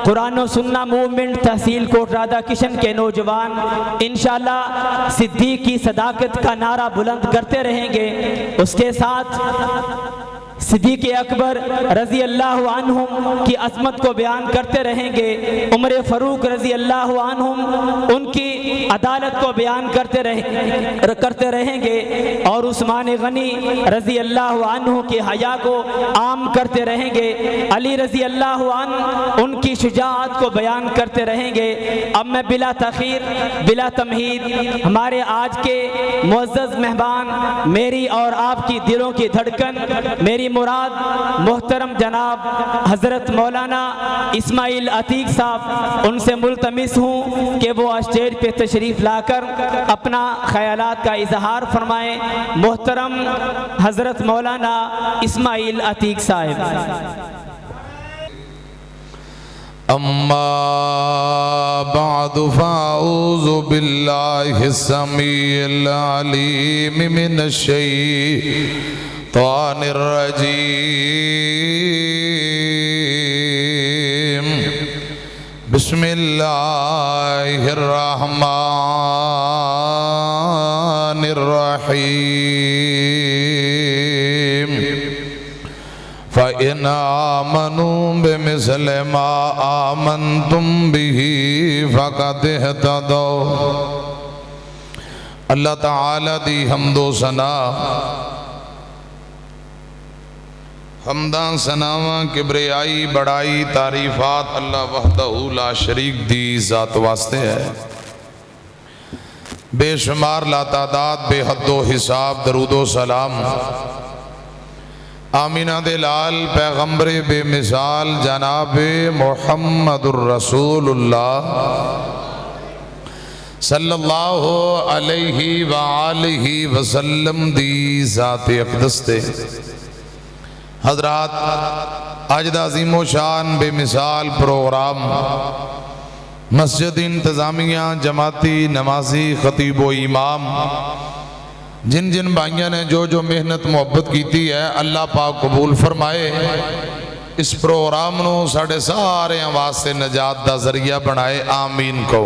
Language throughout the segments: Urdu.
قرآن و سنہ موومنٹ تحصیل کوٹ رادھا کشن کے نوجوان انشاءاللہ صدیق کی صداقت کا نعرہ بلند کرتے رہیں گے. اس کے ساتھ صدیق اکبر رضی اللہ عنہم کی عظمت کو بیان کرتے رہیں گے. عمر فاروق رضی اللہ عنہم ان کی عدالت کو بیان کرتے رہیں گے. اور عثمان غنی رضی اللہ عنہ کی حیا کو عام کرتے رہیں گے. علی رضی اللہ عنہ ان کی شجاعت کو بیان کرتے رہیں گے. اب میں بلا تاخیر بلا تمہید ہمارے آج کے معزز مہمان، میری اور آپ کی دلوں کی دھڑکن، میری مراد محترم جناب حضرت مولانا اسماعیل عتیق صاحب، ان سے ملتمس ہوں کہ وہ اسٹیج پہ تشریف لا کر اپنا خیالات کا اظہار فرمائیں. محترم حضرت مولانا اسماعیل عتیق صاحب. اما بعد فاعوذ باللہ السمیع العلیم من الشیطان الرجیم. بسم اللہ الرحمن الرحیم. فَإِنْ آمَنُوا بِمِثْلِ مَا آمَنْتُمْ بِهِ فَقَدِ اهْتَدَوْا. اللہ تعالیٰ دی حمد و ثنا، حمداں ثناواں کبریائی بڑائی تعریفات اللہ وحدہ لا شریک دی ذات واسطے ہے. بے شمار لا تعداد بے حد و حساب درود و سلام آمینہ دلال پیغمبر بے مثال جناب محمد الرسول اللہ صلی اللہ علیہ وآلہ وسلم دی ذات اقدس تے. حضرات، آج دا عظیم و شان بے مثال پروگرام مسجد انتظامیہ، جماعتی، نمازی، خطیب و امام، جن جن بھائیوں نے جو جو محنت محبت کیتی ہے، اللہ پاک قبول فرمائے. اس پروگرام نو ساڑھے سارے آواز سے نجات دا ذریعہ بنائے. آمین کو.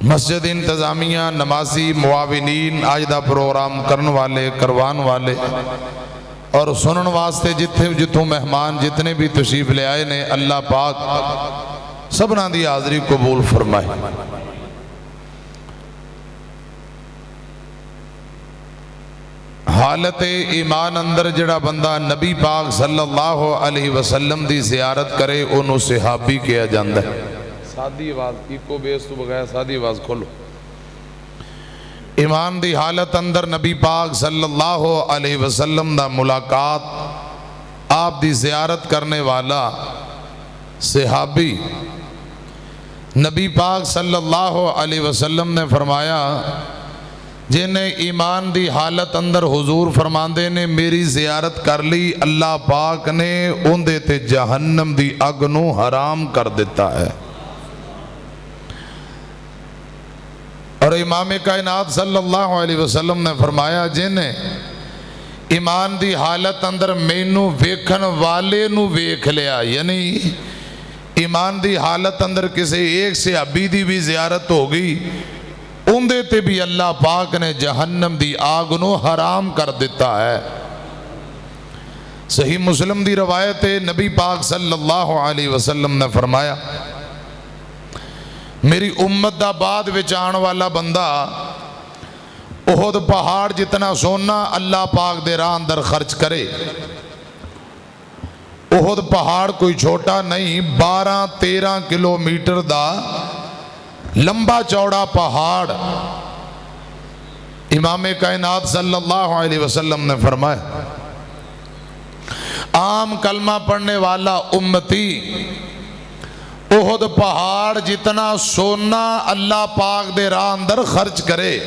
مسجد انتظامیہ، نمازی، معاونین، آج دا پروگرام کرن والے، کروان والے اور سنن واسطے جتھوں مہمان جتنے بھی تشریف لے آئے نے، اللہ پاک سبنا دی حاضری قبول فرمائے. حالت ایمان اندر جڑا بندہ نبی پاک صلی اللہ علیہ وسلم دی زیارت کرے انہوں صحابی کیا جاندہ ہے. سادی آواز ایکو بیس تو بغیر سادی آواز کھولو. ایمان دی حالت اندر نبی پاک صلی اللہ علیہ وسلم دا ملاقات، آپ دی زیارت کرنے والا صحابی، نبی پاک صلی اللہ علیہ وسلم نے فرمایا جنہیں ایمان دی حالت اندر حضور فرماندے نے میری زیارت کر لی، اللہ پاک نے ان دیتے جہنم دی اگنو حرام کر دیتا ہے. اور امام کائنات صلی اللہ علیہ وسلم نے فرمایا جنہیں ایمان دی حالت اندر مینو ویکھن والے نو ویکھ لیا، یعنی ایمان دی حالت اندر کسی ایک صحابی دی بھی زیارت ہوگی، ان دیتے بھی اللہ پاک نے جہنم دی آگ نو حرام کر دیتا ہے. صحیح مسلم دی روایت ہے، نبی پاک صلی اللہ علیہ وسلم نے فرمایا میری امت دا بعد وچ آن والا بندہ احد پہاڑ جتنا سونا اللہ پاک دے راہ اندر خرچ کرے. احد پہاڑ کوئی چھوٹا نہیں، 12-13 کلومیٹر دا لمبا چوڑا پہاڑ. امام کائنات صلی اللہ علیہ وسلم نے فرمایا عام کلمہ پڑھنے والا امتی احد پہاڑ جتنا سونا اللہ پاک دے راہ اندر خرچ کرے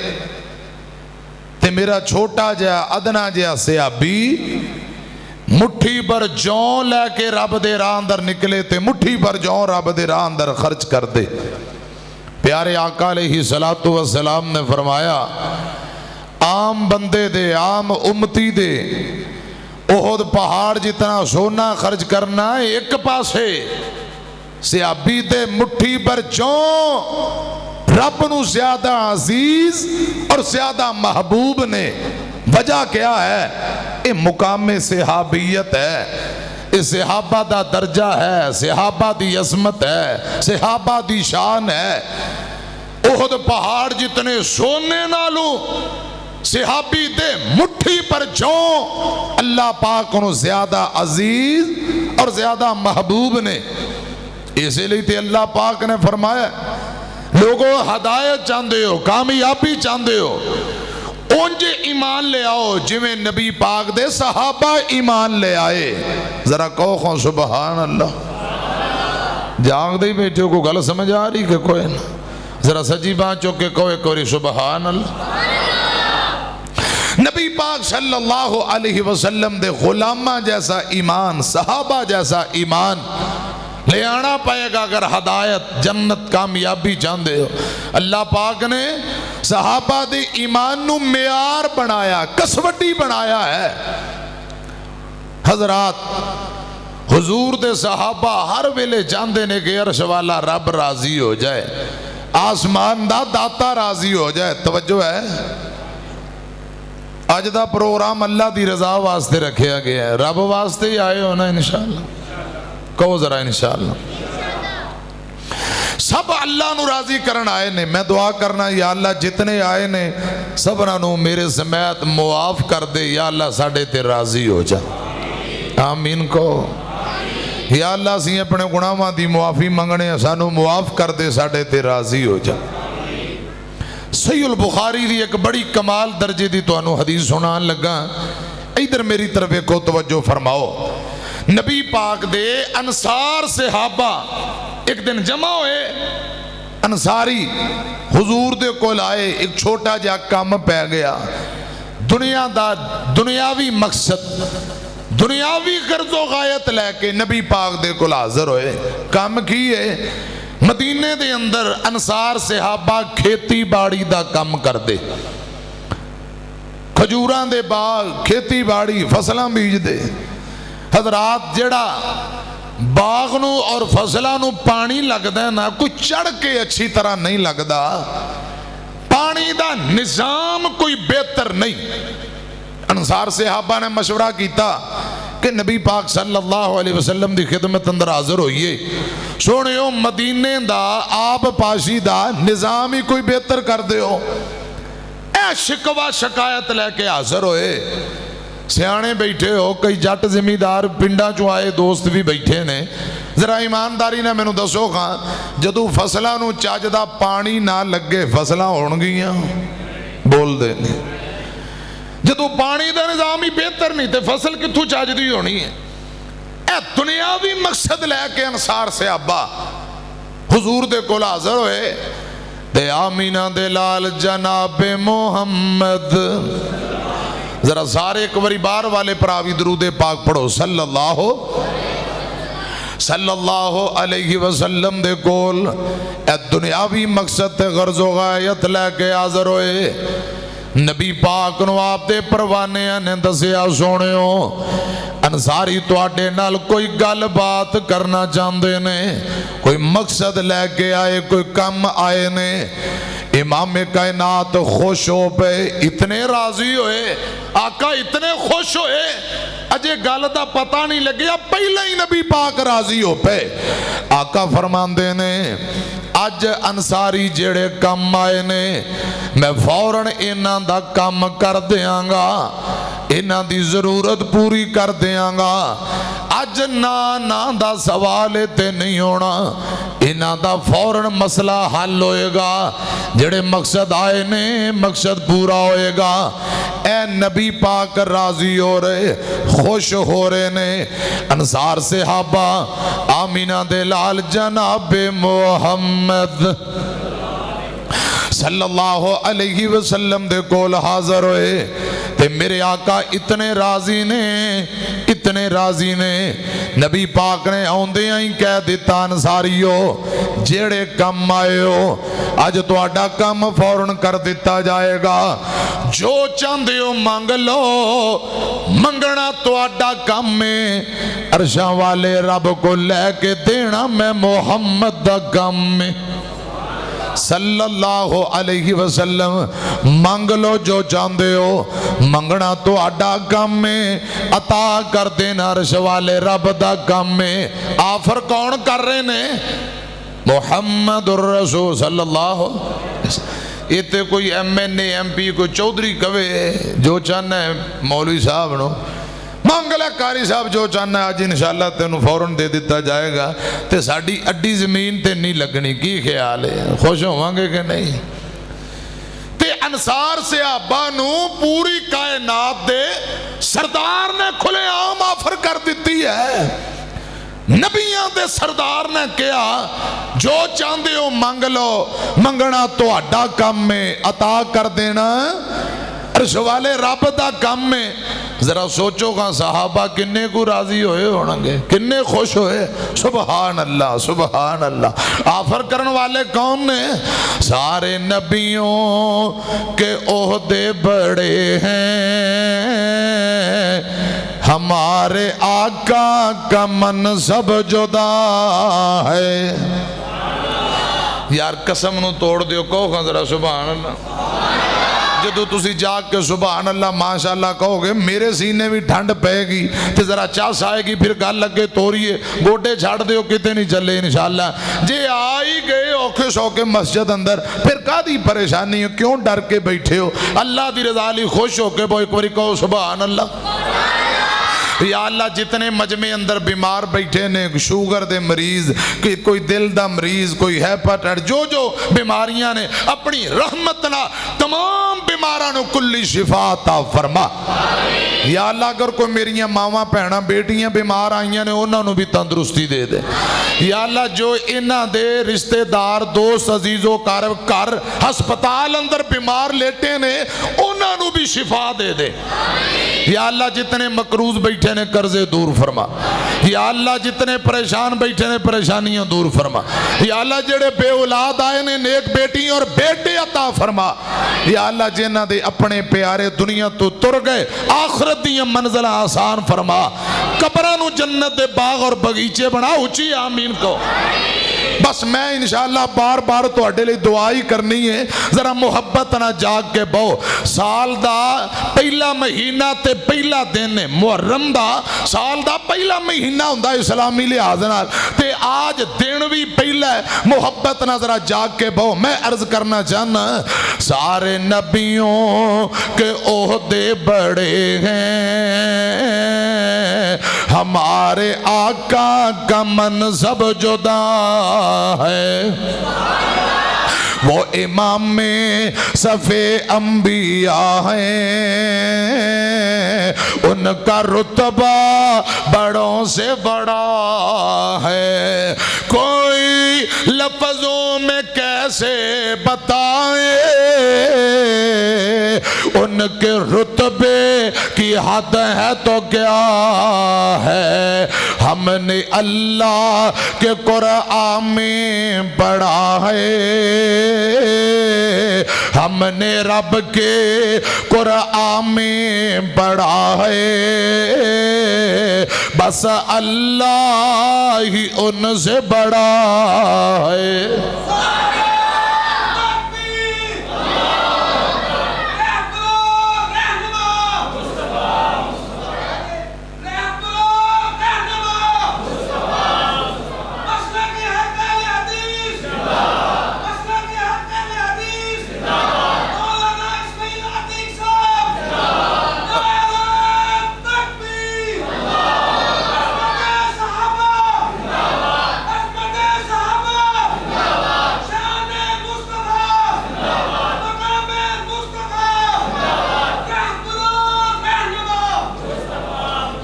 تے میرا چھوٹا جا ادنا جا صحابی مٹھی پر جون لے کے رب دے راہ اندر نکلے تے مٹھی پر جون رب دے راہ اندر خرچ کر دے. پیارے آقا علیہ السلام نے فرمایا عام بندے دے، عام امتی دے احد پہاڑ جتنا سونا خرچ کرنا ایک پاسے، صحابی دے مٹھی پر چوں رب نو زیادہ عزیز اور زیادہ محبوب نے۔ وجہ کیا ہے؟ یہ مقام صحابیت ہے، یہ صحابہ دا درجہ ہے، صحابہ دی عظمت ہے، صحابہ دی شان ہے۔ احد پہاڑ جتنے سونے نالوں صحابی دے مٹھی پر جوں اللہ پاک انہوں زیادہ عزیز اور زیادہ محبوب نے۔ اسی لیے تے اللہ پاک نے فرمایا لوگوں ہدایت چاندے ہو، کامیابی چاندے ہو، اونج ایمان لے آؤ جویں نبی پاک دے صحابہ ایمان لے آئے۔ ذرا کہو سبحان اللہ۔ جاگ دے بیٹھے کو گل سمجھ آ رہی کہ کوئی نہ؟ ذرا سجی بات چوکے کوئی کوئی سبحان اللہ۔ نبی پاک صلی اللہ علیہ وسلم دے غلامہ جیسا ایمان، صحابہ جیسا ایمان لے آنا پائے گا اگر ہدایت، جنت، کامیابی چاندے ہو۔ اللہ پاک نے صحابہ دے ایمان نو معیار بنایا، کسوٹی بنایا ہے۔ حضرات حضور دے صحابہ ہر ویلے چاندے نے کہ عرش والا رب راضی ہو جائے، آسمان دا داتا راضی ہو جائے۔ توجہ ہے، آج دا پروگرام اللہ دی رضا واسطے رکھیا گیا ہے، رب واسطے ہی آئے ہونا انشاءاللہ۔ کہو ذرا انشاءاللہ۔ سب اللہ نو راضی کرن آئے نے۔ میں دعا کرنا یا اللہ جتنے آئے نے سبرا نو میرے سمیت معاف کر دے، یا اللہ ساڑھے تے راضی ہو جا۔ آمین کو یا اللہ سی اپنے گناہاں دی معافی منگنے سانو معاف کر دے، ساڑھے تے راضی ہو جا۔ صحیح البخاری دی ایک بڑی کمال درجے دی تو انہوں حدیث سنان لگا، ادھر میری طرف ایک توجہ فرماؤ۔ نبی پاک دے انصار صحابہ ایک دن جمع ہوئے، انصاری حضور دے کول آئے، ایک چھوٹا جا کام پہ گیا، دنیاوی مقصد، دنیاوی غرض و غایت لے کے نبی پاک دے کول حاضر ہوئے۔ کام کیے مدینے دے اندر انصار صحابہ کھیتی باڑی دا کام کر دے، کھجوران دے باغ، کھیتی باڑی، فصلاں بیج دے۔ حضرات جڑا باغ نو اور فصلاں نو پانی لگ دے نا، کوئی چڑھ کے اچھی طرح نہیں لگ دا، پانی دا نظام کوئی بہتر نہیں۔ انصار صحابہ نے مشورہ کیتا کہ نبی پاک صلی اللہ علیہ وسلم دی خدمت اندر حاضر ہوئیے، سونیو مدینے دا آب پاشی دا نظام ہی کوئی بہتر کر دے ہو۔ اے شکوہ شکایت لے کے حاضر ہوئے، سیانے بیٹھے ہو، کئی جٹ زمیندار پنڈا چو آئے دوست بھی بیٹھے نے، ذرا ایمانداری نے میں نو دسو خان جدو فصلہ نو چاجدہ پانی نہ لگے فصلہ ہونگیاں بول دینے، جدو پانی دا نظام ہی بہتر نہیں تے فصل کتھو چاجدی ہونی ہے۔ اے دنیاوی مقصد لے کے انصار صحابہ حضور دے کول حاضر ہوئے، دے آمینہ دے لال جناب محمد، ذرا سارے ایک باری بار والے پراوی درود پاک پڑھو، صلی اللہ علیہ وسلم دے کول اے دنیاوی مقصد تے غرض و غایت لے کے حاضر ہوئے۔ نبی پاک نو آپ دے پروانے نے دسیا سونے ہو انصاری تو آٹے نال کوئی گل بات کرنا چاندے نے، کوئی مقصد لے کے آئے، کوئی کم آئے نے۔ امام کائنات خوش ہو پہ اتنے راضی ہوئے، آقا اتنے خوش ہوئے، اجے گل دا پتہ نہیں لگے، اب پہلے ہی نبی پاک راضی ہو پہ۔ آقا فرمان دے نے اج انصاری جڑے کم آئے نے میں فوراً انہاں دا کم کر دیاں گا، انہاں دی ضرورت پوری کر دیاں گا، اج نا دا سوال تے نہیں ہونا، انہاں دا فوراً مسئلہ حل ہوئے گا، جڑے مقصد آئے نے مقصد پورا ہوئے گا۔ اے نبی پاک راضی ہو رہے، خوش ہو رہے نے۔ انصار صحابہ آمینہ دے لال جناب محمد صلی اللہ علیہ وسلم دے کول حاضر ہوئے، تے میرے آقا اتنے راضی نے، اتنے راضی نے، نبی پاک نے آندے ہی کہہ دیتا انصاریو جیڑے کم آئے ہو اج تہاڈا کم فوراً کر دیتا جائے گا، جو چاہندے ہو مانگ لو، منگنا تہاڈا کم ہے، عرشاں والے رب کو لے کے دینا میں محمد دا کم ہے صلی اللہ علیہ وسلم۔ مانگ لو جو چاہندے ہو، منگنا تو آڈا کم میں، عطا کر دینا عرش والے رب دا کم میں۔ آفر کون کر رہے نے؟ محمد الرسول صلی اللہ علیہ وسلم۔ یہ تے کوئی M N A M P کوئی چودھری کہے جو چاہنا ہے مولوی صاحب نو مانگ لے قاری صاحب جو چاہنا ہے آج انشاءاللہ تینوں فوراً دے دیتا جائے گا، تے ساڑی اڈی زمین تے نہیں لگنی، کی خیال ہے؟ خوش ہوں گے کہ نہیں؟ تے انصار صحابہ نو پوری کائنات دے سردار نے کھلے عام آفر کر دیتی ہے، نبیاں دے سردار نے کیا جو چاہندے ہو مانگ لو، منگنا تو اڈا کم میں، عطا کر دینا عرش والے رب دا کم میں۔ ذرا سوچو گا صحابہ کنے کو راضی ہوئے ہونگے، کنے خوش ہوئے؟ سبحان اللہ سبحان اللہ۔ آفر کرن والے کون نے؟ سارے نبیوں کے عہدے بڑے ہیں، ہمارے آقا کا منصب جدا ہے۔ یار قسم نو توڑ دیو، کہو گا ذرا سبحان اللہ۔ جدو تسی جاگ کے سبحان اللہ ماشاءاللہ کہو گے میرے سینے بھی ٹھنڈ پہے گی، تے ذرا چاس آئے گی، پھر گل لگے توریے گوٹے چھاڑ دیو کتے نہیں چلے انشاءاللہ۔ جے آئی گئے اوکھے سوکے مسجد اندر پھر کا دی پریشانی ہو، کیوں ڈر کے بیٹھے ہو؟ اللہ دی رضا لی خوش ہو کے وہ ایک باری کہو سبحان اللہ۔ یا اللہ جتنے مجمع اندر بیمار بیٹھے نے، شوگر دے مریض، کوئی دل دا مریض، کوئی ہیپاٹائٹس، جو بیماریاں نے اپنی رحمت نہ تمام بیمارانوں کلی شفا عطا فرما۔ یا اللہ اگر کوئی میریاں ماواں پہنا بیٹیاں بیمار آئیاں نے انہوں نے بھی تندرستی دے دے۔ یا اللہ جو انہاں دے رشتہ دار دوست عزیز و قارب کر ہسپتال اندر بیمار لیٹے نے انہوں نے بھی شفا دے دے۔ یا اللہ جتنے مقروض بیٹھے نے قرضے دور فرما۔ یا اللہ جتنے پریشان بیٹھے نے پریشانیاں دور فرما۔ یا اللہ جڑے بے اولاد آئے نے نیک بیٹی اور بیٹے عطا فرما۔ یا اللہ جنہ دے اپنے پیارے دنیا تو تر گئے آخرت دی منزل آسان فرما۔ قبرانو جنت دے باغ اور بغیچے بنا، اچھی آمین کو۔ بس میں انشاءاللہ بار بار تو اڈے لئے دعائی کرنی ہے، ذرا محبت نہ جاگ کے بہو۔ سال دا پہلا مہینہ تے پہلا دن ہے، محرم دا سال دا پہلا مہینہ ہوندہ اسلامی لحاظ نال، تے آج دن بھی پہلا ہے، محبت نہ ذرا جاگ کے بہو۔ میں عرض کرنا چاہنا سارے نبیوں کے عہدے بڑے ہیں، ہمارے آقا کا منصب جدا ہے۔ وہ امام میں صف انبیاء ہیں، ان کا رتبہ بڑوں سے بڑا ہے، کوئی لفظوں میں کیسے بتائیں ان کے رتبے کی حد ہے تو کیا ہے۔ ہم نے اللہ کے قرآن میں پڑھا ہے، ہم نے رب کے قرآن میں پڑھا ہے، بس اللہ ہی ان سے بڑا ہے۔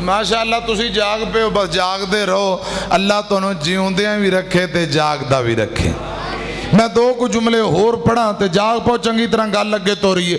ماشاءاللہ تسی جاگ پہ ہو، بس جاگ دے رہو، اللہ تونوں جیوندیاں بھی رکھے تے جاگ دا بھی رکھے۔ میں دو کو جملے اور پڑھا تے جاگ پہ چنگی طرح گل لگے تو رہی ہے۔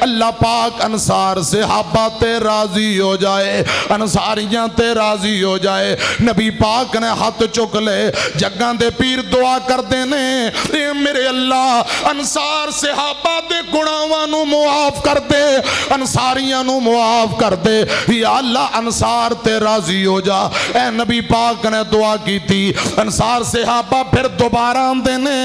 اللہ پاک انصار صحابہ تے راضی ہو جائے، انصاریاں تے راضی ہو جائے۔ نبی پاک نے ہاتھ چک لے، جگاں دے پیر دعا کر دینے، اے میرے اللہ انصار صحابہ دے گناہاں نو معاف کر دے، انصاریاں نو معاف کر دے، یا اللہ انصار تے راضی ہو جا۔ اے نبی پاک نے دعا کی تھی، انصار صحابہ پھر دوبارہ آندے نے،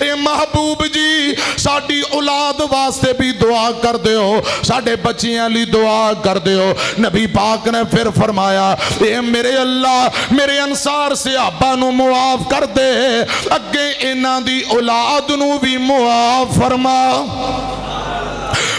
اے محبوب جی ساڈی اولاد واسطے بھی دعا کر دیو، ساڈے بچیاں لی دعا کر دیو۔ نبی پاک نے پھر فرمایا، اے میرے اللہ میرے انصار صحابہ نو معاف کر دے، اگے انہاں دی اولاد نو بھی معاف فرما۔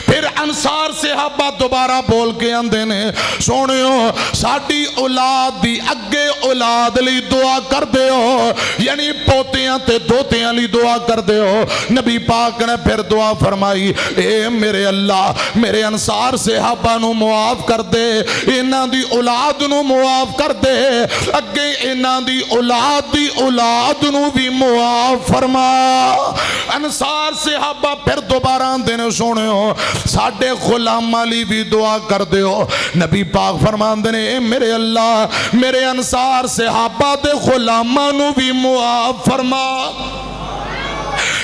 پھر انصار صحابہ دوبارہ بول کے آندے نے، سونیو ساڈی اولاد دی اگے اولاد لی دعا کر دیو، یعنی پوتیاں تے دوتیاں لی دعا کر دیو۔ نبی پاک نے پھر دعا فرمائی، اے میرے اللہ میرے انصار صحابہ نو معاف کر دے، انہاں دی اولاد نو معاف کر دے، اگے انہاں دی اولاد نو بھی معاف فرما۔ انصار صحابہ پھر دوبارہ آندے نے، سونیو ساڑھے غلام علی بھی دعا کر دیو۔ نبی پاک فرماندے نے، اے میرے اللہ میرے انصار صحابہ دے غلامانو بھی معاف فرما۔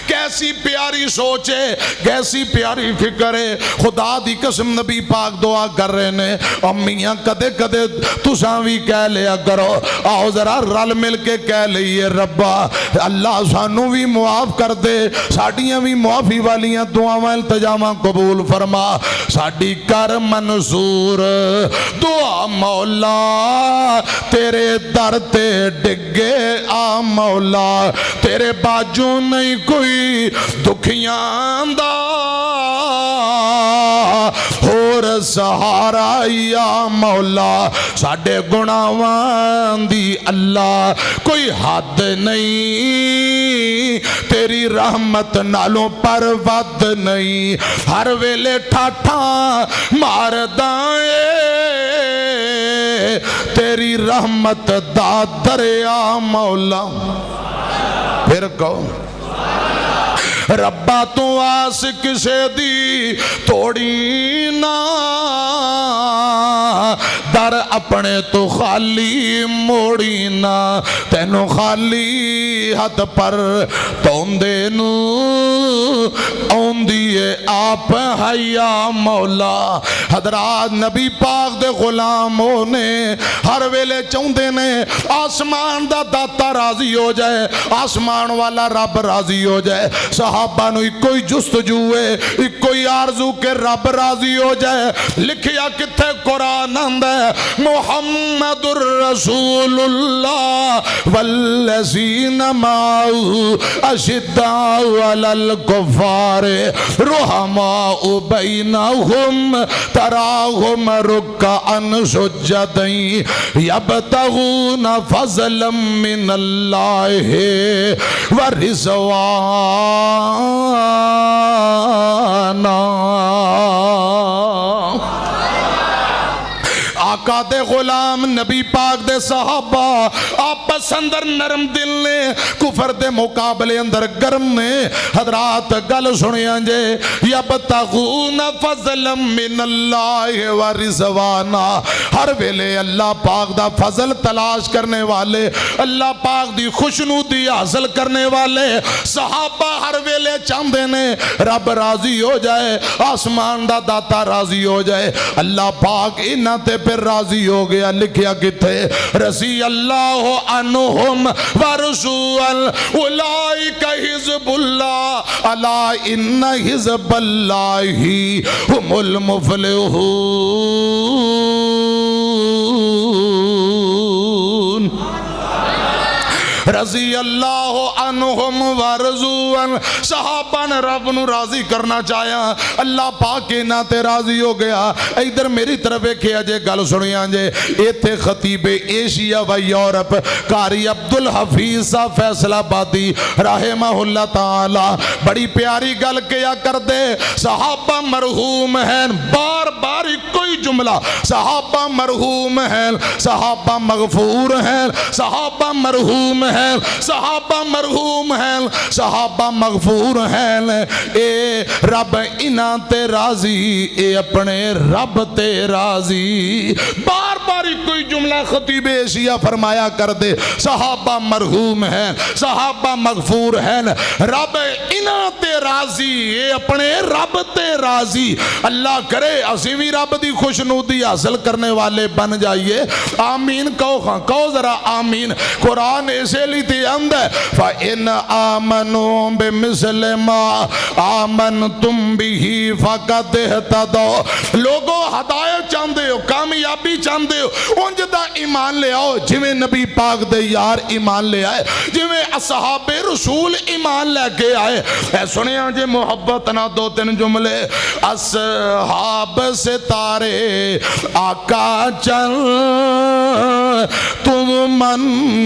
کیسی پیاری سوچ ہے، کیسی پیاری فکر ہے۔ خدا دی قسم نبی پاک دعا کر رہے نے، امیاں کدے کدے تساں بھی کہہ لیا کرو، آؤ ذرا رل مل کے کہہ لئیے، ربا اللہ سانو بھی معاف کر دے، ساڑیاں بھی معافی والیاں دعاواں التجاماں قبول فرما، ساڑی کر منظور دعا مولا، تیرے در تے ڈگے آ مولا، تیرے باجو نہیں کوئی دکھیاں دا اور سہارا یا مولا، ساڑے گناہاں دی اللہ کوئی حد نہیں، تیری رحمت نالوں پر ود نہیں، ہر ویلے ٹھاٹھاں مار دائیں تیری رحمت دا دریا مولا۔ پھر کہو ربا تو آس کسے دی توڑی نا، در اپنے تو خالی موڑی نا، تینو خالی ہاتھ پر توندے نو اوندیے آپ حیا مولا۔ حضرات نبی پاک دے غلاموں نے ہر ویلے چوندے نے آسمان دا داتا راضی ہو جائے، آسمان والا رب راضی ہو جائے، صحابہ نو کوئی جستجو ہے، کوئی آرزو کے رب راضی ہو جائے۔ لکھیا کتھے قرآن اندے، محمد الرسول اللہ والذین معه اشداء علی الکفار رحماء بینہم تراہم رکعا سجدا یبتغون فضلا من اللہ ورضوانا۔ آقا دے غلام نبی پاک دے صحابہ آپس اندر نرم دل نے، کفر دے مقابلے اندر گرم نے۔ حضرات گل سنیاں جے، یبتغون فضلا من اللہ ورضوانا، ہر ویلے اللہ پاک دا فضل تلاش کرنے والے، اللہ پاک دی خوشنودی حاصل کرنے والے صحابہ ہر ویلے چاندے نے رب راضی ہو جائے، آسمان دا داتا راضی ہو جائے۔ اللہ پاک انہاں تے پھر راضی ہو گیا۔ لکھیا کتے رضی اللہ عنہم ورضوا اولئک حزب اللہ الا ان حزب اللہ هم المفلحون۔ رضی اللہ عنہم ورضوا، صحابہ نے رب نو راضی کرنا چاہیا، اللہ پاک انہاں تے راضی ہو گیا۔ ادھر میری طرف کیا جے گل سنیاں جے، ایتھے خطیب ایشیا و یورپ قاری عبدالحفیظ صاحب فیصل آبادی رحمہ اللہ تعالی بڑی پیاری گل کیا کر دے، صحابہ مرحوم ہیں، بار بار کوئی جملہ صحابہ مرحوم ہیں صحابہ مغفور ہیں صحابہ مرحوم ہیں صحابہ مرحوم ہیں صحابہ مغفور ہیں اے رب انہاں تے راضی اے اپنے رب تے راضی بار بار کوئی جملہ خطیب ایشیا فرمایا کر دے صحابہ مرحوم ہیں صحابہ مغفور ہیں رب انہاں تے راضی اے اپنے رب تے راضی اللہ کرے عظیمی رب دی خوشنودی حاصل کرنے والے بن جائیے آمین کہو ذرا آمین قرآن ایسے لیتی اند ہے فَإِنْ آمَنُوا بِمِثْلِ مَا آمَنْتُمْ بِهِ فَقَدْ اهْتَدَوْا لوگوں ہدایت چاندے ہو کامیابی چاندے ہو انج دا ایمان لے آؤ جویں نبی پاک دے یار ایمان لے آئے جویں اصحاب رسول ایمان لے کے آئے اے سنے آجے محبت نہ دو تین جملے اصحاب ستارے آقا چل تم من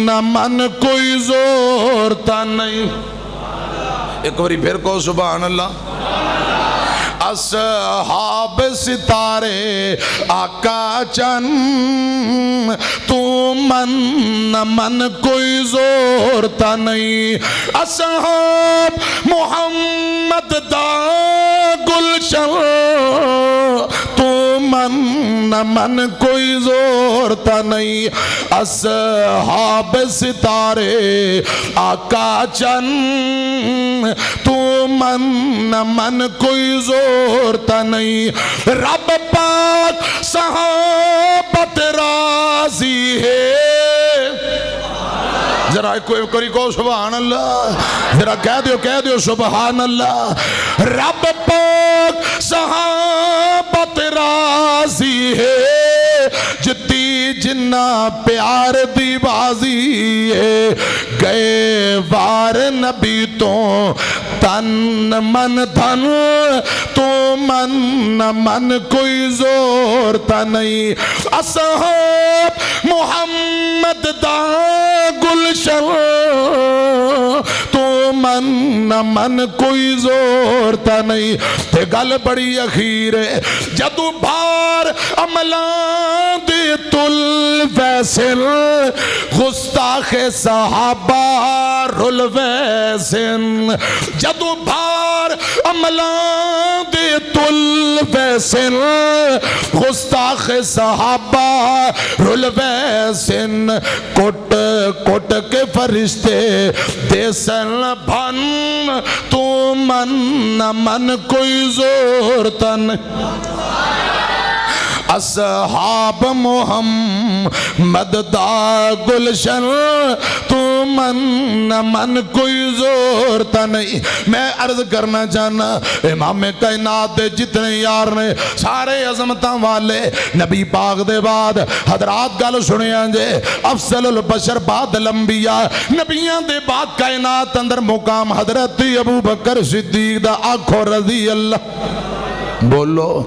نہ من کوئی زور تا نہیں ایک باری پھر کو سبحان اللہ اصحاب ستارے آقا چن تو من من کوئی زور تا نہیں اصحاب محمد دا گلشن تو من کوئی زور تا نہیں اصحاب ستارے آقا چن تو من کوئی زور تا نہیں رب پاک صحابت راضی ہے ذرا کوئی کو سبحان اللہ ذرا کہہ دیو سبحان اللہ رب پاک صحابت راضی ہے جتی جنہ پیار دی بازی ہے گئے وار نبی تو تن من دھن تو من کوئی زور تا نہیں اصحاب محمد دا گلشن تو من کوئی زور تا نہیں تے گل بڑی اخیر ہے جدو بھار عملان دے تل ویسن گستاخ صحابہ رل ویسن جدو بھار عملان دے تل ویسن گستاخ صحابہ رل ویسن کٹ کے فرشتے دیسن بھن تو من کوئی زور تن اصحاب محمد دا گلشن تو من کوئی زور تا نہیں میں عرض کرنا چاہنا امام کائنات دے جتنے یار نے سارے عظمتاں والے نبی پاک دے بعد حضرات گل سنے آنجے افضل البشر بعد الانبیاء نبیاں دے بعد کائنات اندر مقام حضرت ابو بکر صدیق دا آنکھو رضی اللہ بولو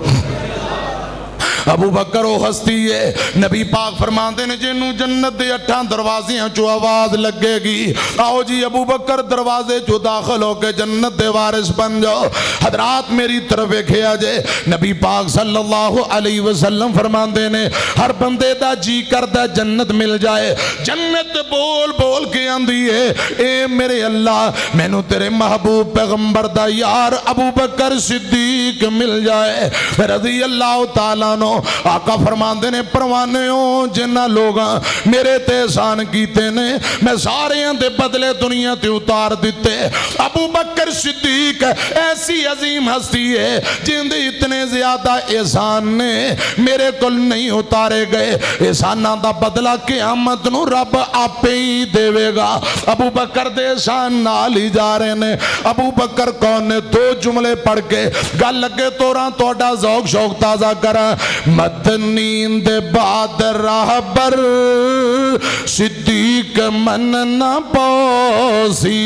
ابو بکر وہ ہستی ہے نبی پاک فرماندے نے جنوں جنت دے 8 دروازیاں چو آواز لگے گی آؤ جی ابو بکر دروازے چو داخل ہو کے جنت دے وارث بن جاؤ حضرات میری طرف کھیا جے نبی پاک صلی اللہ علیہ وسلم فرماندے نے ہر بندے دا جی کردہ جنت مل جائے جنت بول بول کے آندھی ہے اے میرے اللہ میں نو تیرے محبوب پیغمبر دا یار ابو بکر صدیق مل جائے رضی اللہ تعالیٰ نو آقا فرماندے نے پروانے ہوں جنہ لوگاں میرے تے احسان کیتے نے میں سارے دے بدلے دنیا تے اتار دیتے ابو بکر صدیق ایسی عظیم ہستی ہے جن دے اتنے زیادہ احسان نے میرے کل نہیں اتارے گئے احسانہ دا بدلہ قیامت نو رب آپے ہی دے گا ابو بکر دے احسان نال ہی جا رہے نے ابو بکر کون نے 2 جملے پڑھ کے گل لگے توراں توڑا ذوق شوق تازہ کرا مدنین دے بعد راہبر صدیق من نہ پوسی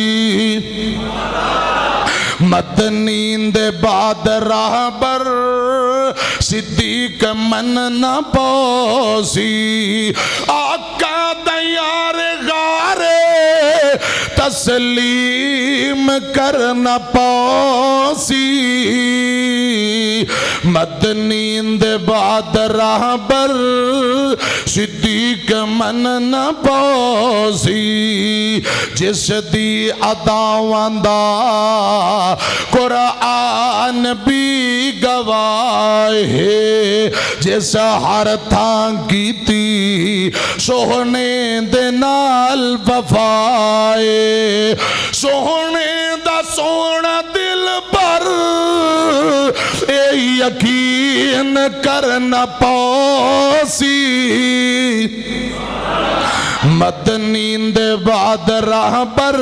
مدنین دے بعد راہبر صدیق من نہ پوسی آقا دیار غارے تسلیم کرنا پوسی مدنی دے بعد راہ بر صدیق من نہ پوسی جس دی عداواں دا قرآن بھی گواہ ہے جس ہر تھاں کیتی سوہنے دے نال وفائے سوہنے دا سونا دل پر اے یقین کرنا پوسی مدنی دے بعد راہ پر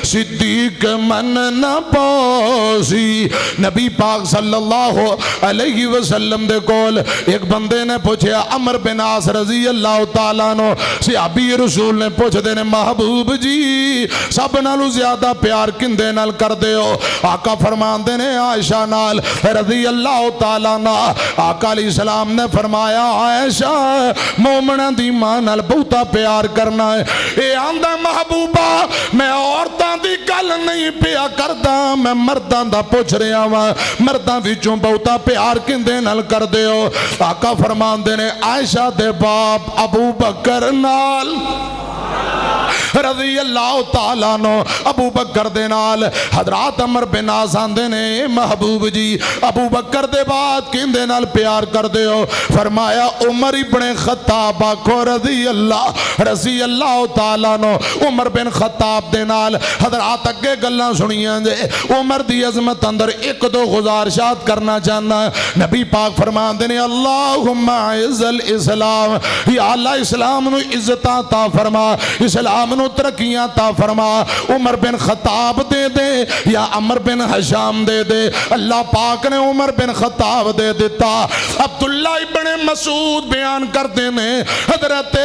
صدیق من نہ پوسی نبی پاک صلی اللہ علیہ وسلم دے کول ایک بندے نے پوچھا عمر بن عاص رضی اللہ تعالیٰ عنہ صحابی رسول نے پوچھ دے نے محبوب جی سب نالو زیادہ پیار کندے نال کر دے ہو آقا فرمان دے نے عائشہ نال رضی اللہ تعالیٰ عنہ آقا علیہ السلام نے فرمایا عائشہ مومنہ دی ماں نال بہتا پیار کرنا ہے اے آندہ محبوبہ میں عورتاں دی گل نہیں پیا کردا میں مردان دا پوچھ رہا ہوں مردان وچوں بہتا پیار کندے نال کر دے ہو آقا فرمان دے نے عائشہ دے باپ ابو بکر نال رضی اللہ تعالیٰ عنہ ابو بکر دے نال حضرات عمر بن عاص آندے نے محبوب جی ابو بکر دے بعد کندے نال پیار کر دے ہو فرمایا عمر ابن خطاب آکھو رضی اللہ تعالیٰ عنہ عمر بن خطاب دے نال حضرات اگے گلاں سنیاں جے عمر دی عظمت اندر ایک دو گزارشات کرنا چاہنا ہے نبی پاک فرمان دے نے اللہم اعز الاسلام یا اللہ اسلام نو عزتاں تا فرما اسلام نو ترقیاں تا فرما عمر بن خطاب دے دے یا عمر بن حشام دے دے اللہ پاک نے عمر بن خطاب دے دیتا عبداللہ ابن مسعود بیان کر دینے حضرت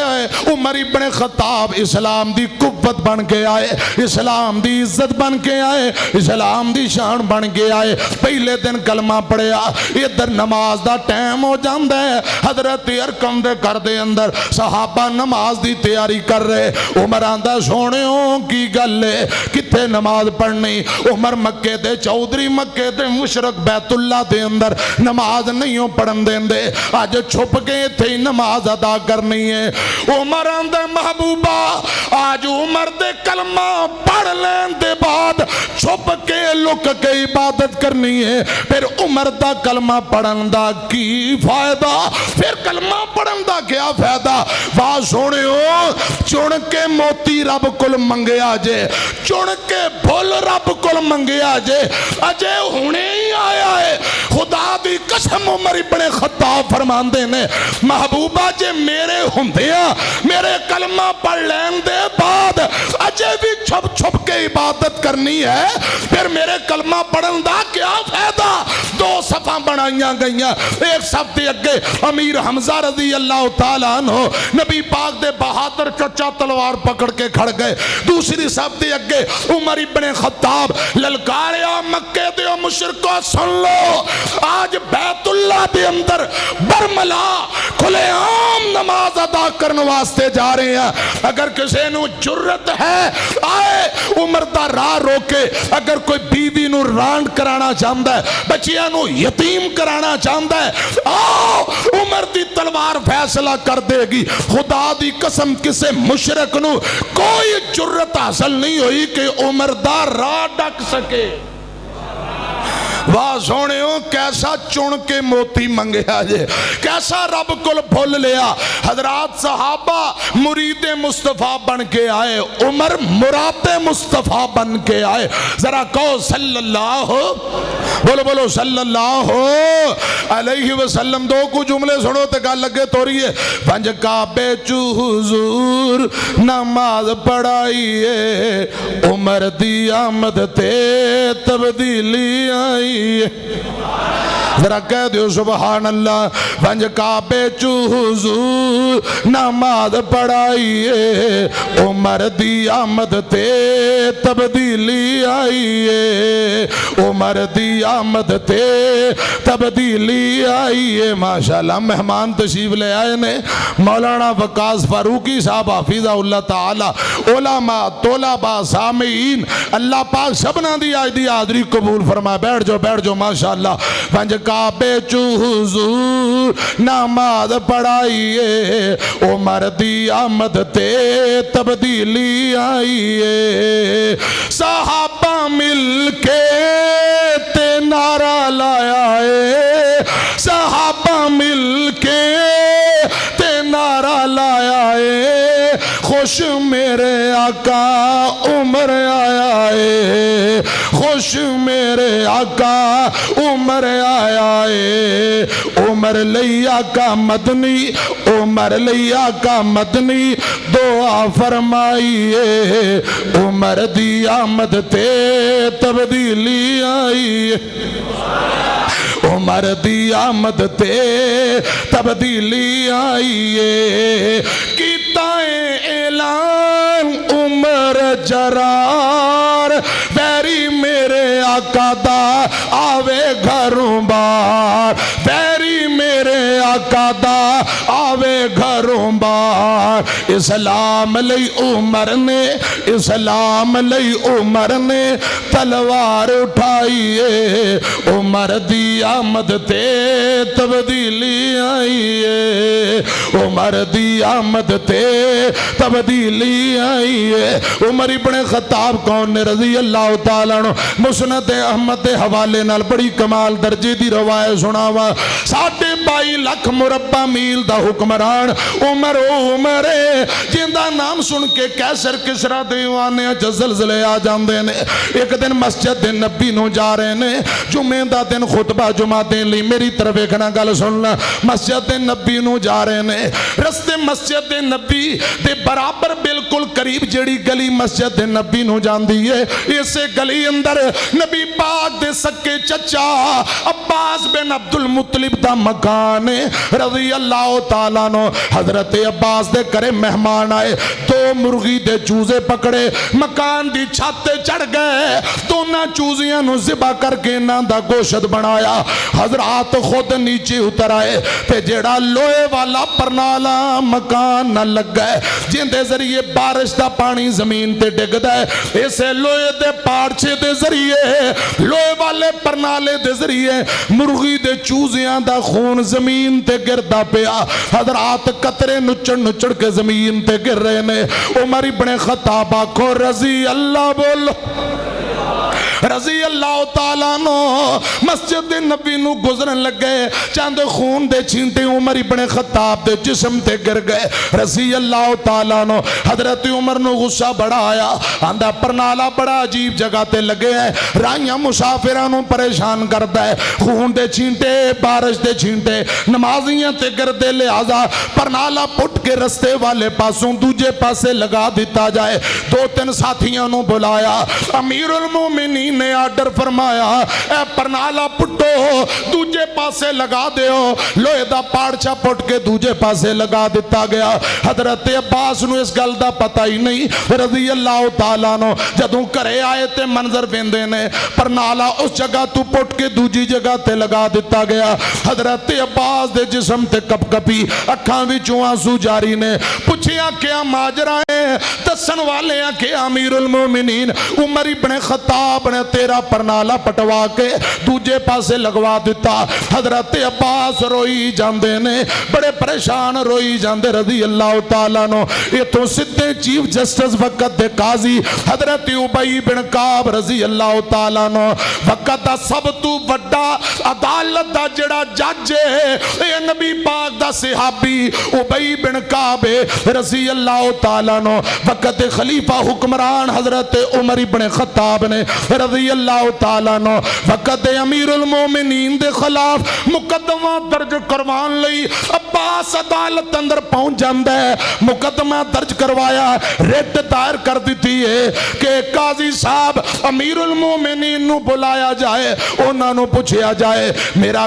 عمر ابن خطاب اسلام دی قوت بن کے آئے اسلام دی عزت بن کے آئے اسلام دی شان بن کے آئے پہلے دن کلمہ پڑھیا ادھر نماز دا ٹائم ہو جاندہ ہے حضرت ارکم دے کر دے اندر صحابہ نماز دی تیاری کر رہے عمر آندہ سونے ہوں کی گلے کتے نماز پڑھنی عمر مکے دے چودری مکے دے مشرق بیت اللہ دے اندر نماز نہیں ہوں پڑھن دیں دے آج چھپ گئے تھے نماز ادا کرنی ہے عمر آندہ محبوبہ آج عمر دے کلمہ پڑھ لین دے بعد چھپ کے لک کے عبادت کرنی ہے پھر عمر دا کلمہ پڑھن دا کی فائدہ پھر کلمہ پڑھن دا کیا فائدہ بات سونے ہو چون کے موتی رب کل منگے آجے چون کے بھول رب کل منگے آجے اجے ہونے ہی آیا ہے خدا دی قسم عمر ابن خطاب فرمان دینے محبوبہ جے میرے ہندیاں میرے کلمہ پڑھ لین دے بعد اجے بھی چھپ چھپ کے عبادت کرنی ہے پھر میرے کلمہ پڑھن دا کیا فائدہ دو صفحہ بنائیاں گئیاں ایک صف دے اگے امیر حمزہ رضی اللہ تعالیٰ عنہ نبی پاک دے بہادر چچا تلوار پکڑ کے کھڑ گئے دوسری صف دے اگے عمر ابن خطاب للکاریا مکے دے مشرکو سن لو آج بیت اللہ دے اندر برملا کھلے عام نماز ادا کرنے واسطے جا رہے ہیں اگر کسی نو جرت ہے آئے عمر دا راہ روکے اگر کوئی بیوی نو رانڈ کرانا چاہتا ہے بچیاں نو یتیم کرانا چاہتا ہے آؤ عمر دی تلوار فیصلہ کر دے گی خدا دی قسم کسے مشرک نو کوئی جرت حاصل نہیں ہوئی کہ عمر دا راہ ڈک سکے واہ سونے ہو کیسا چون کے موتی منگے آجے کیسا رب کل بھول لیا حضرات صحابہ مرید مصطفیٰ بن کے آئے عمر مراد مصطفیٰ بن کے آئے ذرا کہو صلی اللہ بولو صلی اللہ علیہ وسلم دو کو جملے سنو تے گا لگے توری ہے پنج کعبے چو حضور نماز پڑھائیے عمر دی آمد تے تبدیلی آئی ذرا کہہ دیو سبحان اللہ پنج کعبے چو حضور نماز پڑھائیے عمر دی آمد تے تبدیلی آئیے عمر دی آمد تے تبدیلی آئیے ماشاءاللہ مہمان تشریف لے آئے نے مولانا وقاص فاروقی صاحب حافظہ اللہ تعالی علماء طلباء سامعین اللہ پاک سبنا دی آج دی حاضری قبول فرما بیٹھ جو بیٹھ جو ماشاءاللہ ونج کعبے چو حضور نماز پڑھائیے عمر دی آمد تے تبدیلی آئیے صحابہ مل کے تے نعرہ لایا ہے صحابہ مل کے تے نعرہ لایا ہے خوش میرے آقا عمر آیا ہے خوش میرے آقا عمر آیا ہے عمر لئی آقا مدنی عمر لئی آقا مدنی دعا فرمائیے عمر دی آمد تے تبدیلی آئی عمر دی آمد تے تبدیلی آئیے کیتا اعلان عمر جرار بیری میرے آقا دا آوے گھروں بار بیری میرے آقا دا آوے گھروں بار اسلام لئی عمر نے اسلام لئی عمر نے تلوار اٹھائیے عمر دی آمد تے تبدیلی آئیے عمر دی آمد تے تبدیلی آئیے عمر ابن خطاب کون نے رضی اللہ تعالیٰ عنہ مسند احمد دے حوالے نال بڑی کمال درجے دی روایت سناوا 22.5 لاکھ مربع میل دا حکمران عمر عمر جندہ نام سن کے کیسر کسرا دیوانے زلزلے آ جاندے نے ایک دن مسجد نبی نو جا رہے نے جمعہ دا دن خطبہ جمعہ دین لی میری طرف ایک نا گل سننا مسجد نبی نو جا رہے نے رستے مسجد نبی دے برابر بالکل قریب جڑی گلی مسجد نبی نو جان دیئے اسے گلی اندر نبی پاک دے سکے چچا عباس بن عبد المطلب دا مکان رضی اللہ تعالیٰ نو حضرت عباس دے کرے مہمان آئے 2 مرغی دے چوزے پکڑے مکان دی چھاتے چڑھ گئے دونہ چوزیاں نو ذبح کر کے نان دا گوشت بنایا حضرات خود نیچے اتر آئے تے جیڑا لوہے والا پرنالا مکان نہ لگ گئے جن دے ذریعے بارش دا پانی زمین تے ڈگ دائے اسے لوہے دے پارچے دے ذریعے لوہے والے پرنالے دے ذریعے مرغی دے چوزیاں دا خون زمین تے گردہ پیا حضرات قطرے نچڑ نچڑ کے زمین تے گر رہے نے عمر ابن خطاب کو رضی اللہ بولو رضی اللہ تعالیٰ نو مسجد نبی نو گزرن لگ گئے چاند خون دے چھینٹے عمر ابن خطاب دے جسم تے گر گئے رضی اللہ تعالیٰ نو حضرت عمر نو غصہ بڑا آیا آندہ پرنالا بڑا عجیب جگہ تے لگے ہیں رائیاں مسافرانوں پریشان کرتا ہے خون دے چھینٹے بارش دے چھینٹے نمازیاں تے گر دے لہذا پرنالا پٹ کے رستے والے پاسوں دوجے پاسے لگا دیتا جائے 2-3 ساتھیاں نو بلایا امیر المومنین نے آرڈر فرمایا اے پرنالا پٹو دوجے پاسے لگا دیو لوہے دا پارچا پٹ کے دوجے پاسے لگا دیتا گیا حضرت عباس نو اس گل دا پتہ ہی نہیں رضی اللہ تعالیٰ نو جدوں کرے آئے تے منظر بیندے نے پرنالا اس جگہ تو پٹ کے دوجی جگہ تے لگا دیتا گیا حضرت عباس دے جسم تے کپ کپی اکھاں وچوں آنسو جاری نے پوچھیا کیا ماجرا ہے دسن والے ہیں کہ امیر المومنین عمر ابن خطاب نے تیرا پرنالا پٹوا کے دوجے پاسے لگوا دیتا حضرت عباس روئی جاندے نے بڑے پریشان روئی جاندے رضی اللہ تعالیٰ نو یہ تو سدھے چیف جسٹس وقت دے قاضی حضرت عبی بن کعب رضی اللہ تعالیٰ نو وقت دا سب تو بڑا عدالت دا جڑا جج ہے اے نبی پاک دا صحابی عبی بن کعب رضی اللہ تعالیٰ نو وقت خلیفہ حکمران حضرت عمر ابن خطاب نے رضی اللہ تعالیٰ نو وقت امیر المومنین دے خلاف مقدمہ درج کروان لئی عباس عدالت اندر پہنچ جاندہ ہے مقدمہ درج کروایا ریٹ دائر کر دیتی ہے کہ قاضی صاحب امیر المومنین نو بلایا جائے انہاں نو پوچھیا جائے میرا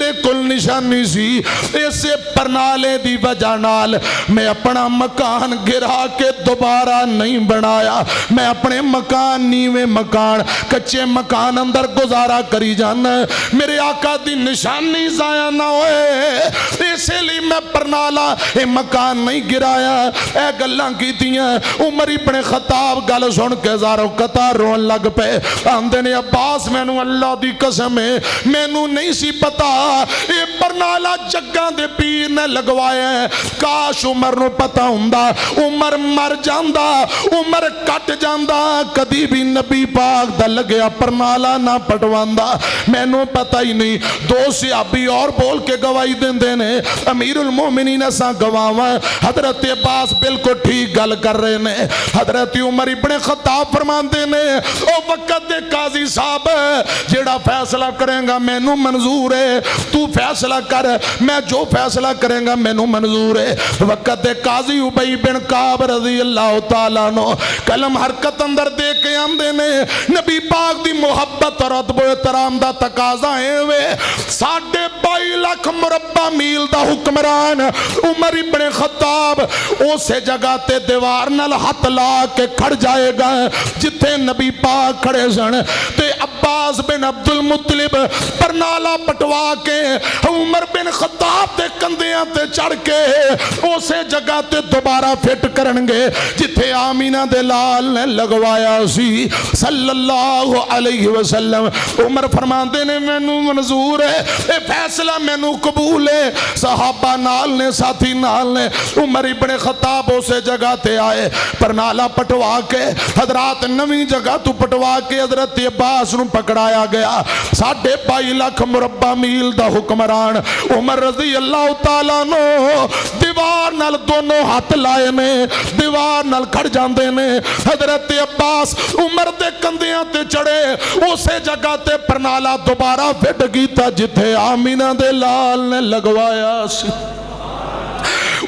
میرے کل نشانی سی اسے پرنالے دی وجہ نال میں اپنا مکان گرا کے دوبارہ نہیں بنایا میں اپنے مکان نیویں مکان کچے مکان اندر گزارا کری جانا میرے آقا دی نشانی ضائع نہ ہوئے اسی لیے میں پرنالا اے مکان نہیں گرایا اے گلاں کی دیاں عمر ابن خطاب گل سن کے زارو قطار رون لگ پے آندے نے عباس میں نو اللہ دی قسم ہے میں نو نہیں سی پتا اے پرنالا جگاں دے پیر نے لگوایا ہے کاش عمر نو پتا ہوندا عمر مر جاندا عمر کٹ جاندا کدی بھی نبی پاک دا لگیا پرنالا نہ پٹواندا میں نو پتا ہی نہیں دو صحابی اور بول کے گواہی دین دینے امیر المومنین اساں گواواں حضرت عباس بالکل ٹھیک گل کر رہے نے حضرت عمر ابن خطاب فرماندے نے او وقت دے قاضی صاحب جیڑا فیصلہ کریں گا میں نو منظور ہے تو فیصلہ کر میں جو فیصلہ کریں گا میں نو منظور ہے وقت دے قاضی ابی بن کعب رضی اللہ تعالیٰ عنہ کلم حرکت اندر دے کے آندے نے نبی پاک دی محبت اور ادب و احترام دا تقاضا ہے وے 22.5 لاکھ مربع میل دا حکمران عمر ابن خطاب اسے جگہ تے دیوار نال ہاتھ لا کے کھڑ جائے گا جتھے نبی پاک کھڑے سن تے عباس بن عبد المطلب پرنالا پٹوا کے عمر بن خطاب تے کندیاں تے چڑھ کے اسے جگہ تے دوبارہ فٹ کرنگے جتھے آمینہ دے لال نے لگوایا سی صلی اللہ علیہ وسلم عمر فرماندے نے میں نو منظور ہے اے فیصلہ میں نو قبول ہے صحابہ نال نے ساتھی نال نے عمر ابن خطاب اسے جگہ تے آئے پرنالا پٹوا کے حضرات نویں جگہ تو پٹوا کے حضرت عباس نو پکڑایا گیا 22.5 لاکھ مربع میل دا حکمران عمر رضی اللہ تعالیٰ نو دیوار نال دونوں ہاتھ لائے نے دیوار نال کھڑ جاندے نے حضرت عباس عمر دے کندیاں تے چڑھے اسے جگہ تے پرنالا دوبارہ فٹ گیتا جتھے آمینہ دے لال نے لگوایا سی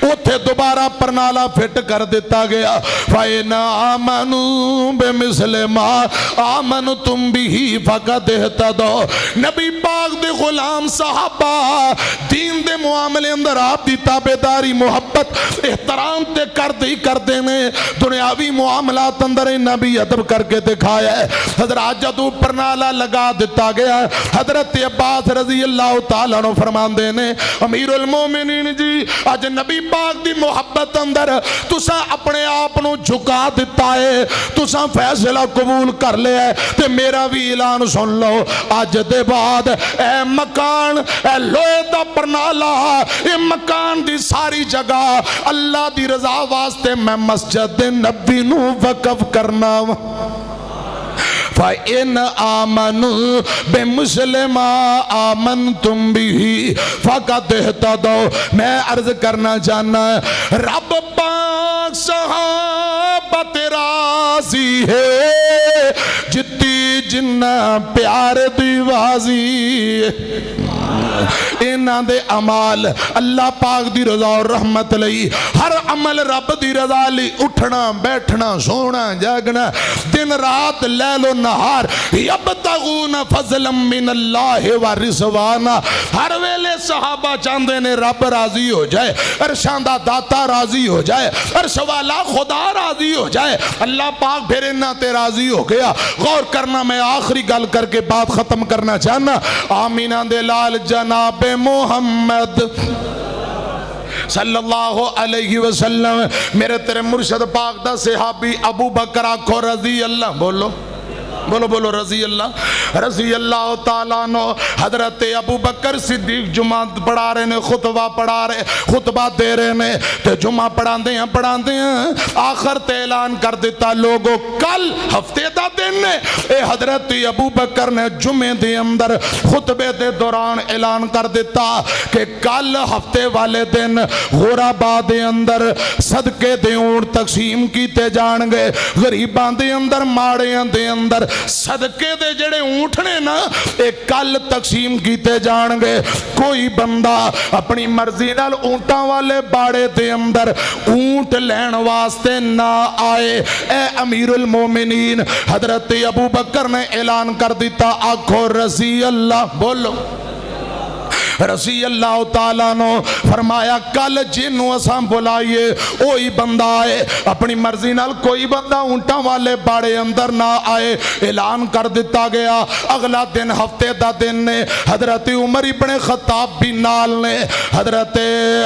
اتھے دوبارہ پرنالا فٹ کر دیتا گیا فَإِنَ آمَنُوا بِمِثْلِ مَا آمَنْتُمْ بِهِ فَقَدْ اهْتَدَوْا نبی پاک دے غلام صحابہ دین دے معاملے اندر آپ دی تابعداری محبت احترام تے کر دینے دنیاوی معاملات اندر نبی ادب کر کے دکھایا ہے حضرات جدو پرنالا لگا دیتا گیا حضرت عباس رضی اللہ تعالیٰ عنہ فرمان دینے امیر المومنین جی آج نبی پاک دی محبت اندر تسا اپنے آپ نو جھکا دیتا ہے تسا فیصلہ قبول کر لے ہے تے میرا بھی اعلان سن لو آج دے بعد اے مکان اے لوے دا پرنالا اے مکان دی ساری جگہ اللہ دی رضا واسطے میں مسجد نبی نو وقف کرنا فَإِنْ آمَنُوا بِمِثْلِ مَا آمَنْتُمْ بِهِ فَقَدْ اهْتَدَوْا میں عرض کرنا چاہنا ہے رب پاک صحابت راضی ہے جتی جنہ پیار دی واضی انہاں دے عمال اللہ پاک دی رضا اور رحمت لئی ہر عمل رب دی رضا لئی اٹھنا بیٹھنا سونا جاگنا دن رات لیل و نہار یبتغون فضلا من اللہ و رضوانا ہر ویلے صحابہ چاندے نے رب راضی ہو جائے ارشاندہ داتا راضی ہو جائے عرش والا خدا راضی ہو جائے اللہ پاک پھر انہاں تے راضی ہو گیا غور کرنا میں آخری گل کر کے بات ختم کرنا چاہنا آمینہ دے لال جناب محمد صلی اللہ علیہ وسلم میرے تیرے مرشد پاک دا صحابی ابو بکر آکھو رضی اللہ بولو بولو بولو رضی اللہ تعالیٰ عنہ حضرت ابو بکر صدیق جمعہ پڑھا رہے نے خطبہ پڑھا رہے خطبہ دے رہے نے تو جمعہ پڑھا دے ہیں آخر تے اعلان کر دیتا لوگوں کل ہفتے دا دن نے اے حضرت ابو بکر نے جمعے دے اندر خطبے دے دوران اعلان کر دیتا کہ کل ہفتے والے دن غربا دے اندر صدقے دے اونٹ تقسیم کیتے جان گے غریبان دے اندر ماڑیاں دے اندر صدقے دے جڑے اونٹنے نا ایک کل تقسیم کیتے جان گے کوئی بندہ اپنی مرضی نال اونٹاں والے باڑے دے اندر اونٹ لین واسطے نہ آئے اے امیر المومنین حضرت ابو بکر نے اعلان کر دیتا آنکھو رضی اللہ بولو رضی اللہ تعالیٰ نو فرمایا کل جنوں اساں بلائیے وہی بندہ آئے اپنی مرضی نال کوئی بندہ اونٹاں والے باڑے اندر نہ آئے اعلان کر دیتا گیا اگلا دن ہفتے دا دن نے حضرت عمر ابن خطاب بھی نال نے حضرت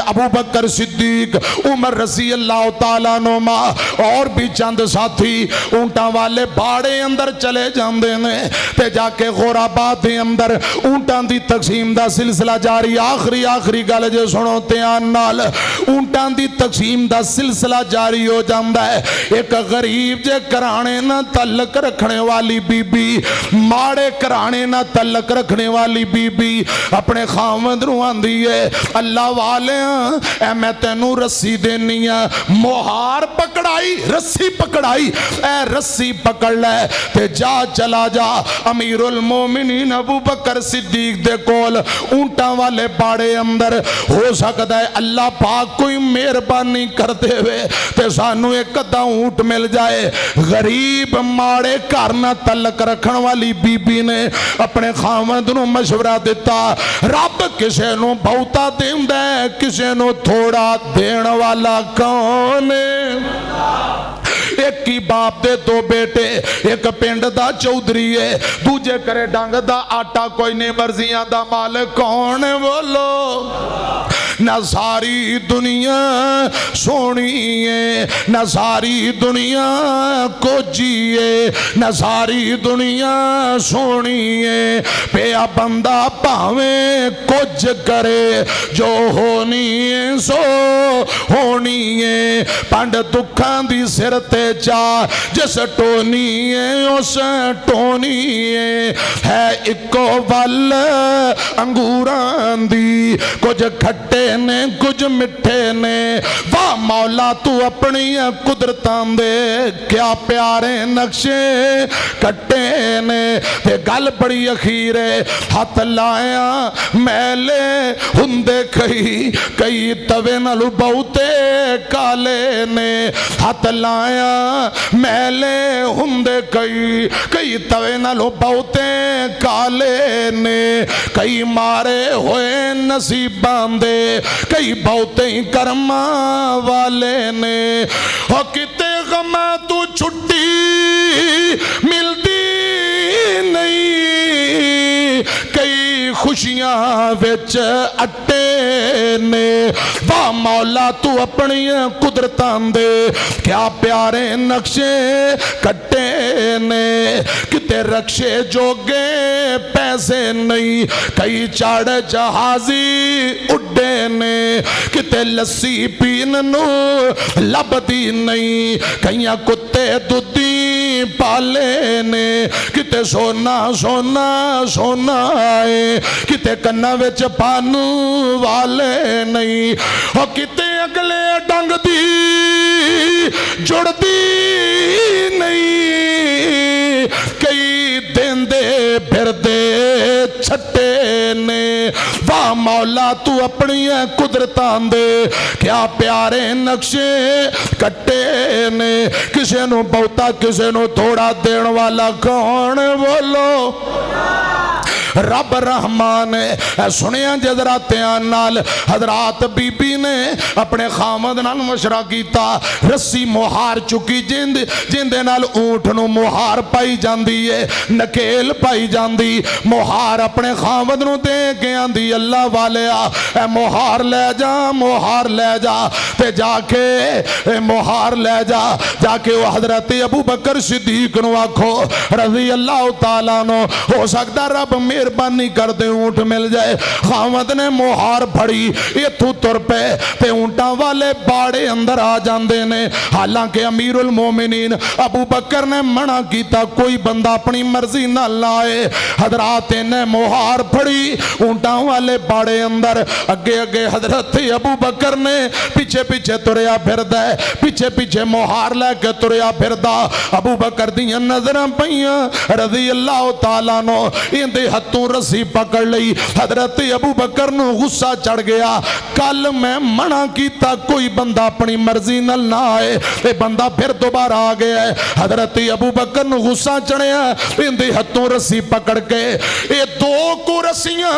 ابو بکر صدیق عمر رضی اللہ تعالیٰ نما اور بھی چند ساتھی اونٹاں والے باڑے اندر چلے جاندے نے تے جا کے غرابات دے اندر اونٹاں دی تقسیم دا سلسلہ جاری آخری گل جو سنو تیان نال اونٹاں دی تقسیم دا سلسلہ جاری ہو جاندہ ہے ایک غریب جے کرانے نہ تعلق رکھنے والی بی بی ماڑے کرانے نہ تعلق رکھنے والی بی بی اپنے خامد روان دیئے اللہ والے اے میں تینوں رسی دینی ہے مہار پکڑائی رسی پکڑائی اے رسی پکڑ لے تے جا چلا جا امیر المومنین ابو بکر صدیق دے کول اونٹاں والے باڑے اندر ہو سکتا ہے اللہ پاک کوئی مہربانی کرتے ہوئے تے سانو ایک ادھا اونٹ مل جائے غریب ماڑے کارنا تعلق رکھن والی بی بی نے اپنے خامد نو مشورہ دیتا رب کسے نو بہتا دین دے کسے نو تھوڑا دین والا کون ایک کی باپ دے دو بیٹے ایک پنڈ دا چودھری ہے دوجے کرے ڈانگ دا آٹا کوئی نہیں مرضیاں دا مالک کون ہے بولو نہ ساری دنیا سونی ہے نہ ساری دنیا کو جیے نہ ساری دنیا سونی ہے پیا بندہ پاویں کچھ کرے جو ہونی ہے سو ہونی ہے پانڈ دکھان دی سر تے چاہ جس ٹونی ہے اس ٹونی ہے اکو ول انگوران دی کچھ کھٹے نے کچھ مٹھے نے واہ مولا تو اپنی قدرتان دے کیا پیارے نقشے کٹے نے تے گل بڑی اخیرے ہاتھ لایا میلے ہندے کئی توے نلو بہتے کالے نے ہاتھ لایا میلے ہندے کئی توے نلو بہتے کالے نے کئی مارے ہوئے نصیبان دے کئی بہتے ہی کرما والے نے اور کتے غمہ تو چھٹی ملتی نہیں کئی خوشیاں وچ اٹے نے واہ مولا تو اپنی قدرتان دے کیا پیارے نقشے کٹے نے کتے رکشے جوگے پیسے نہیں کئی چاڑ جہازی اڈے نے کتے لسی پیننو لبدی نہیں کئیاں کتے دودی پالے نے کتے سونا سونا سونا آئے کتے کنہ وچ پانو والے نہیں اور کتے اگلے ڈنگ دی جڑ دی نہیں کئی دین دے پھر دے چھٹے نے واہ مولا تو اپنی قدرتان دے کیا پیارے نقشے کٹے نے کسے نو بہتا کسے نو تھوڑا دین والا کون بولو رب رحمان ہے سنیا جدراتیان نال حضرات بی بی نے اپنے خامد نال مشرہ کیتا رسی مہار چکی جندے نال اونٹ نو مہار پائی جاندی ہے نکیل پائی جاندی مہار اپنے خامد نو دے کے آندی اللہ والیا اے مہار لے جا تے جا کے مہار لے جا کے وہ حضرت ابو بکر صدیق نو آکھو رضی اللہ تعالیٰ نو ہو سکتا رب مہربانی کر دے اونٹ مل جائے خامد نے مہار پھڑی یہ تو تر پہ تے اونٹاں والے باڑے اندر آ جاندے نے حالانکہ امیر المومنین ابو بکر نے منع کیتا کوئی بندہ اپنی مرضی نہ لائے حضرات نے مہار پھڑی اونٹاں والے باڑے اندر اگے حضرت ابو بکر نے پیچھے تریا پھر دے پیچھے مہار لے کے تریا پھر دا ابو بکر دیاں نظریں پئیاں رضی اللہ تعالیٰ نو اندے ہتھ ہاتھوں رسی پکڑ لئی. حضرت ابو بکر نو غصہ چڑھ گیا. کل میں منع کیتا کوئی بندہ اپنی مرضی نال نہ آئے, اے بندہ پھر دوبارہ آ گیا ہے. حضرت ابو بکر نو غصہ چڑھیا, اندے ہاتھوں رسی پکڑ کے اے دو کو رسیاں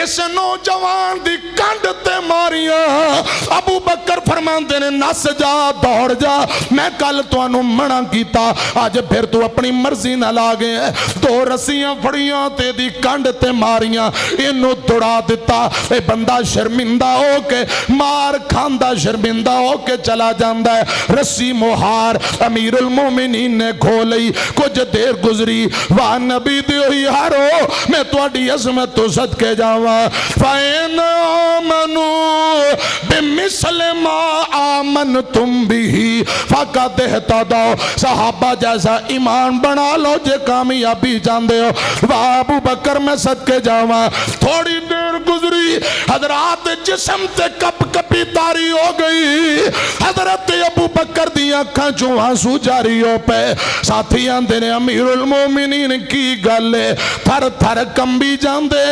اس نوجوان دی کنڈ تے ماریاں. ابو بکر فرماندے نے نس جا, دوڑ جا, میں کل تانوں منع کیتا, اج پھر تو اپنی مرضی نال آ گیا. دو رسیاں پھڑیاں تے دی کنڈ تے ماریاں, اینو دوڑا دتا. اے بندہ شرمندہ ہو کے مار کھاندا شرمندہ ہو کے چلا جاندا ہے. رسی مہار امیر المومنین نے کھولئی. کچھ دیر گزری, واہ نبی دیو یارو میں تواڈی عظمت تو صدقے جاواں. فَإِنْ آمَنُوا بِمِثْلِ مَا آمَنْتُمْ بِهِ فَقَدْ اهْتَدَوْا. صحابہ جیسا ایمان بنا لو جے کامیابی جاندے ہو. واہ ابو بکر میں صدقے جاواں. تھوڑی دیر گزری, حضرات جسم تے کپ کپی تاری ہو گئی. حضرت ابو بکر دی اکھاں چوں آنسو جاری ہو پے. ساتھی آندے نے امیر المومنین کی گل ہے, تھر تھر کمبی جاندے,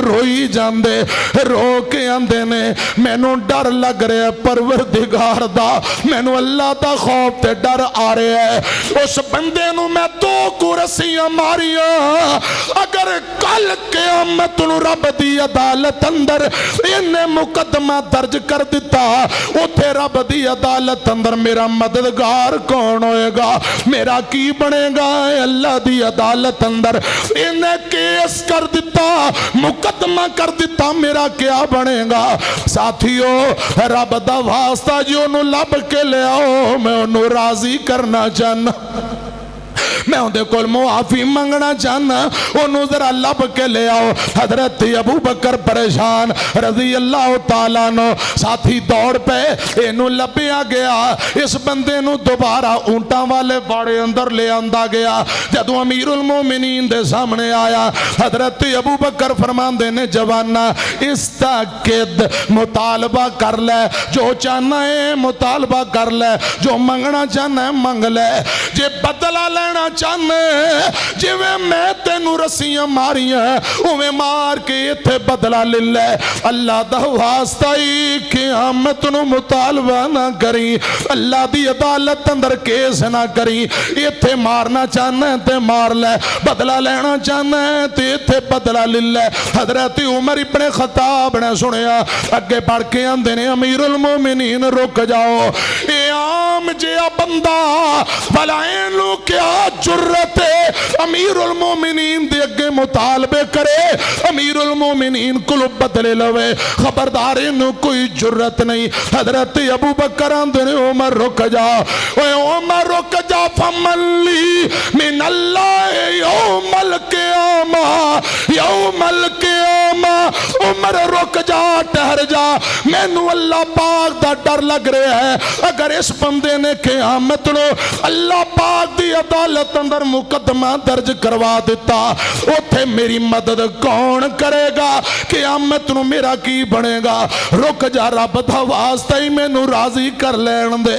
روئی جاندے, رو کے آندے نے مینوں ڈر لگ رہے پروردگار دا, مینوں اللہ دا خوف تے ڈر آ رہے ہے. اس بندے نو میں دو کو رسیاں ماریاں, اگر کل قیامت نو رب دی عدالت اندر انہیں مقدمہ درج کر دیتا, اتھے رب دی عدالت اندر میرا مددگار کون ہوئے گا, میرا کی بنے گا. اللہ دی عدالت اندر انہیں کیس کر دیتا, مقدمہ کر دیتا, میرا کیا بنے گا. ساتھیو رب دا واسطہ جو انہوں لب کے لے آؤ, میں انہوں راضی کرنا چاہنا, میں اندے کول معافی منگنا چاہنا, انہوں ذرا لب کے لے آؤ. حضرت ابو بکر پریشان رضی اللہ تعالیٰ نو. ساتھی دوڑ پہ, انہوں لبیا گیا. اس بندے نو دوبارہ اونٹاں والے باڑے اندر لے آندا گیا. جدو امیر المومنین دے سامنے آیا, حضرت ابو بکر فرمان دینے جوانا استقد, مطالبہ کر لے, جو چاہنا ہے مطالبہ کر لے, جو منگنا چاہنا ہے منگ لے. جے بدلہ لینا چاہنے جویں میں تینوں رسیاں ماریاں اویں مار کے اتھے بدلہ لے لے. اللہ دا واسطہ ہی قیامت نو مطالبہ نہ کری, اللہ دی عدالت اندر کیس نہ کری. اتھے مارنا چاہنے تے مار لے, بدلہ لینا چاہنے تے اتھے بدلہ لے لے. حضرت عمر ابن خطاب نے سنیا, اگے بڑھ کے آندے نے امیر المومنین رک جاؤ, اے عام جیا بندہ بلائیں لو کیا جرت ہے امیر المومنین دے اگے مطالبے کرے, امیر المومنین کلو بدلے لوے, خبردار انہوں کوئی جرت نہیں. حضرت ابو بکر آندے نے عمر رک جا, اے عمر رک جا, فمن لی من اللہ یوم القیامہ, یوم القیامہ. عمر رک جا, ٹہر جا, میں نو اللہ پاک دا ڈر لگ رہے ہے. اگر اس بندے نے قیامت نو اللہ پاک دی عدالت اندر مقدمہ درج کروا دیتا, اتھے میری مدد کون کرے گا, قیامت نو میرا کی بنے گا. رک جا, رب دا واسطہ ہی میں نو راضی کر لین دے,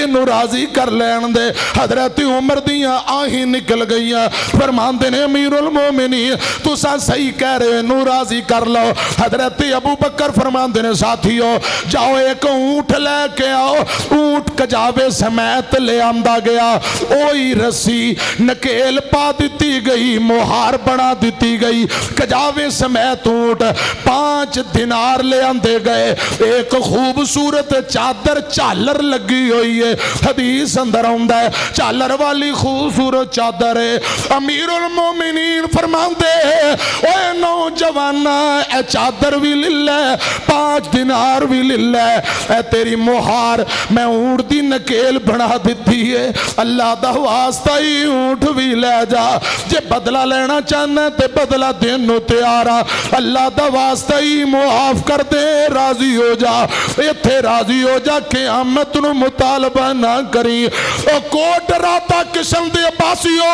انو راضی کر لین دے. حضرت عمر دیاں آہیں نکل گئیاں, فرماندے نے امیر المومنین تو سا صحیح کہہ رہے, نو راضی کر لو. حضرت ابو بکر فرماندے نے ساتھیو جاؤ ایک اونٹ لے کے آؤ. اونٹ کجاوے سمیت لے آمدہ گیا, اوئی رسی نکیل پا دیتی گئی, مہار بنا دیتی گئی, کجاوے سمیت اونٹ 5 دینار لے آندے گئے. ایک خوبصورت چادر چالر لگی ہوئی ہے, حدیث اندر آندہ ہے چالر والی خوبصورت چادر ہے. امیر المومنین فرماندے اے نوجوانا اے چادر بھی للہ, 5 دینار بھی للہ, اے تیری مہار میں اونٹ دی نکیل بنا دیتی ہے, اللہ دا واسطہ ہی اونٹ بھی لے جا. جے بدلہ لینا چاہنا تے بدلہ دینو تیارا, اللہ دا واسطہ ہی معاف کر دے, راضی ہو جا, ایتھے راضی ہو جا, قیامت نو مطالبہ نہ کری. او کوٹ راتا قسم دے عباسیو,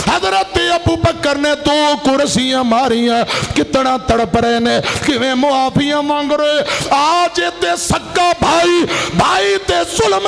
حضرت ابو بکر نے 2 کرسیاں ماریاں, کتنا تڑپ رہے نے, کیویں معافیاں مانگ رہے. آج تے سکا بھائی تے ظلم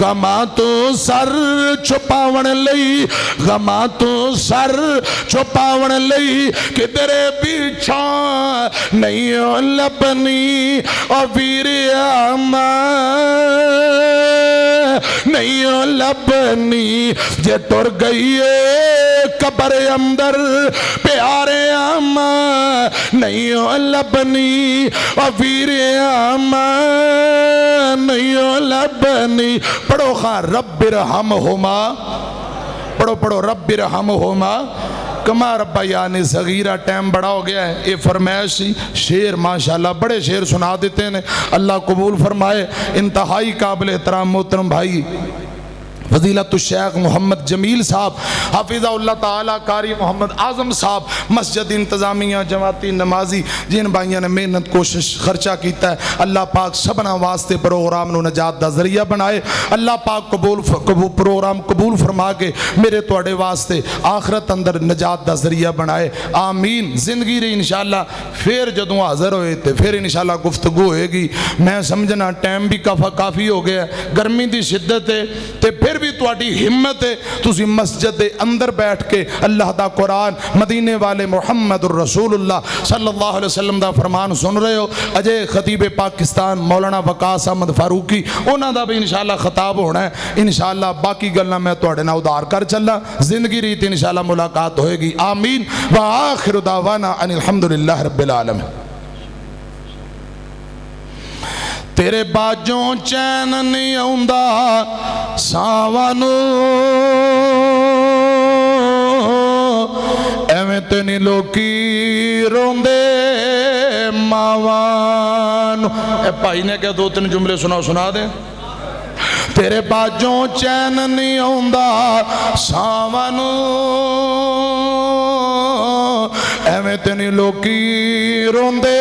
غماں تو سر چھپاون لئی غماں تو سر چھپاون لئی کدرے پیچھا نہیں لبنی او ویر آما نہیں لبنی جے ٹر گئیے قبر اندر پیارے آما نہیں لبنی او ویر آما نہیں لبنی پڑھو خواہ رب ارحمہما پڑھو رب ارحمہما کما ربیانی صغیرہ ٹائم بڑا ہو گیا ہے یہ فرمائشی شعر ماشاءاللہ بڑے شعر سنا دیتے ہیں اللہ قبول فرمائے انتہائی قابل احترام محترم بھائی فضیلت الشیخ محمد جمیل صاحب حافظہ اللہ تعالیٰ قاری محمد اعظم صاحب مسجد انتظامیہ جماعتی نمازی جن بھائیوں نے محنت کوشش خرچہ کیتا ہے اللہ پاک سبنا واسطے پروگرام نو نجات دا ذریعہ بنائے اللہ پاک پروگرام قبول فرما کے میرے توڑے واسطے آخرت اندر نجات دا ذریعہ بنائے آمین زندگی رہی انشاءاللہ پھر جدوں حاضر ہوئے تھے پھر انشاءاللہ گفتگو ہوئے گی میں سمجھنا ٹائم بھی کافی ہو گیا گرمی دی شدت ہے تے پھر بھی تواڈی ہمت ہے تسی مسجد اندر بیٹھ کے اللہ دا قرآن مدینے والے محمد الرسول اللہ صلی اللہ علیہ وسلم دا فرمان سن رہے ہو اجے خطیب پاکستان مولانا وقاص احمد فاروقی انہاں دا بھی انشاءاللہ خطاب ہونا ہے انشاءاللہ باقی گلنا میں تواڈے نال ادھار کر چلنا زندگی ریت انشاءاللہ ملاقات ہوئے گی آمین وآخر دعوانا ان الحمدللہ رب العالمین تیرے باجوں چین نہیں آؤندا ساوانو ایویں تینی لوکی روندے ماوانو اے بھائی نے کیا دو تین جملے سنا دیں تیرے باجوں چین نہیں آؤندا ساوانو ایویں تینی لوکی روندے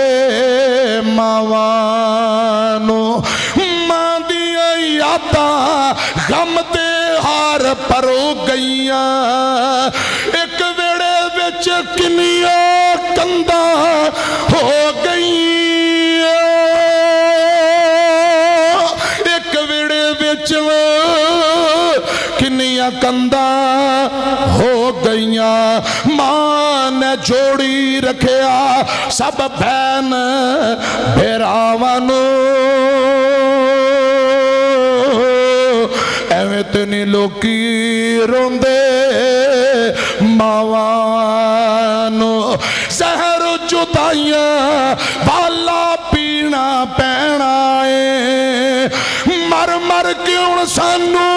ماوانو ماں دیا یاداں غم تے ہار پرو گئیاں ایک ویڑے وچ کنیاں کنداں ہو گئیاں ایک ویڑے وچ کنیاں کنداں ہو گئیاں ماں نے جوڑی رکھیا سب بہن بھراوانو ایویں تینی لوکی روندے ماوانو زہر جدائیاں والا پینا پینا ہے مر مر کیوں سانو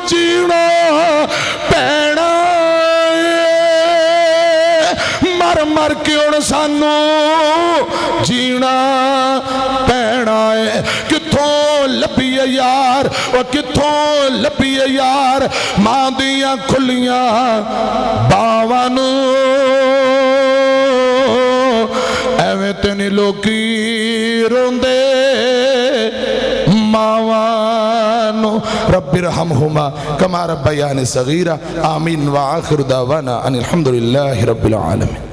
جینا پینا مر کیوں سانو جینا پینا ہے کتھوں لبیے یار وہ کتھوں لبیے یار ماں دیاں کھلیاں باوانو ایویں تینی لوکی روندے ماوانو رب ارحمہما کما ربیانی صغیرہ آمین وآخر دعوانا ان الحمدللہ رب العالمین